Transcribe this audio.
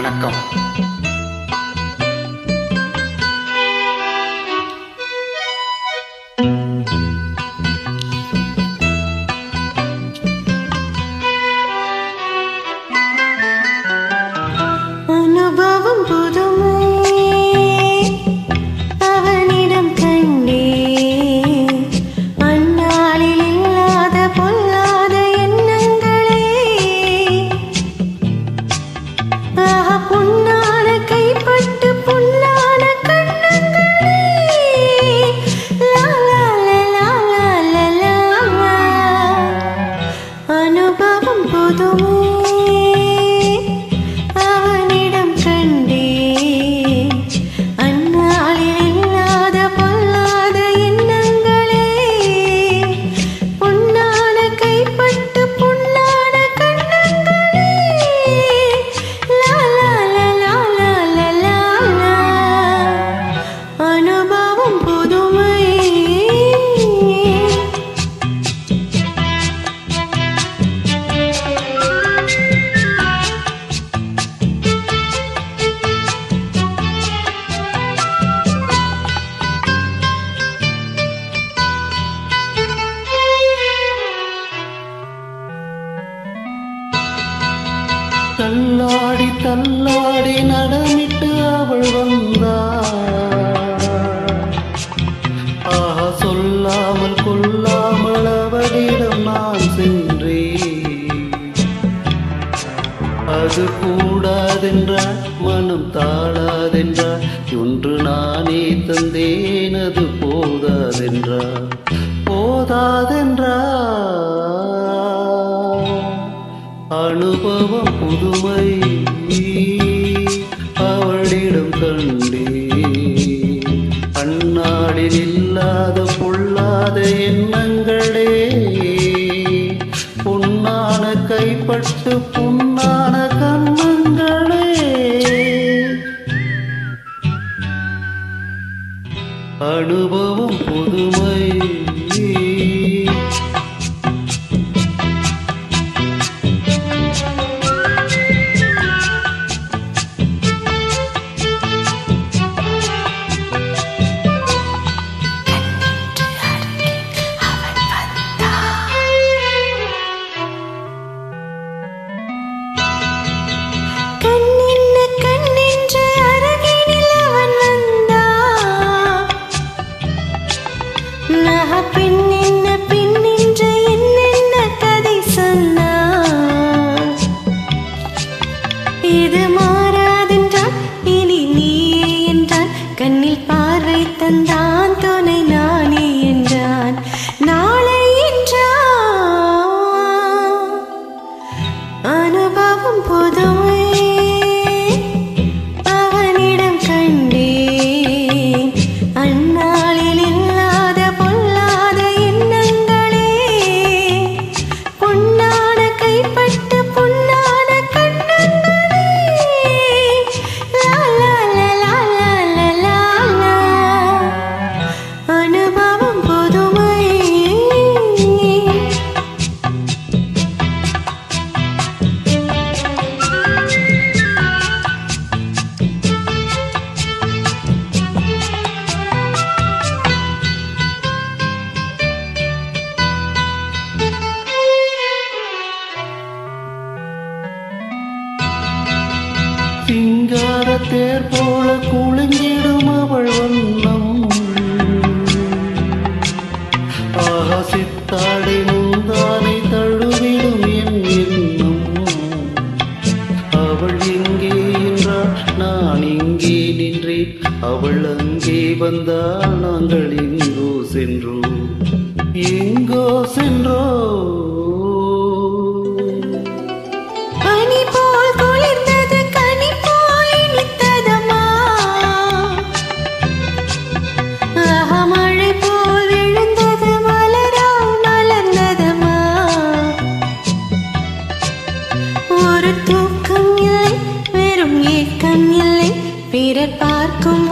வணக்கம். அனுபவம் புதுமை அவனிடம் கண்டே, அந்நாளில் இல்லாத பொல்லாத எண்ணங்களே, பொன்னான கைப்பட்டு பொன்னான கண்ணங்களே, அனுபவம் புதுமை தள்ளாடி தள்ளாடி நடமிட்டு அவள் வந்தாள். ஆஹா, சொல்லாமல் கொல்லாமல் அவளிடம் நான் சென்றேன். அது கூடாதென்றால் மனம் தாழாதென்றால் ஒன்று நானே தந்தேன். அது போதாதென்றால் அனுபவம் புதுமை அவளிடம் கண்டே, அந்நாளில் இல்லாத பொல்லாத எண்ணங்களே, பொன்னான கைப்பட்டு பொன்னான கண்ணங்களே, அனுபவம் புதுமை. இது மாறாதென்றான் இனி நீயே என்றான், கண்ணில் பார்வை தந்தான் துணை நானே என்றான், நாளை என்றான். அனுபவம் புதுமை அவனிடம் கண்டேன், அந்நாளில் இல்லாத பொல்லாத எண்ணங்களே, பொன்னான கைப்பட்டு பொன்னான கண்ணங்களே, அனுபவம் புதுமை. சிங்கார தேர் போல குலுங்கிடும் அவள் வண்ணம். ஆஹா, சித்தாடை முந்தானை தழுவிடும் என் எண்ணம். அவள் எங்கே என்றாள், நான் இங்கே நின்றேன். அவள் அங்கே வந்தால் நாங்கள் எங்கோ சென்றோம், எங்கோ சென்றோம். ஒரு தூக்கம் இல்லை, வெறும் ஏக்கம் இல்லை, பிறர் பார்க்கும்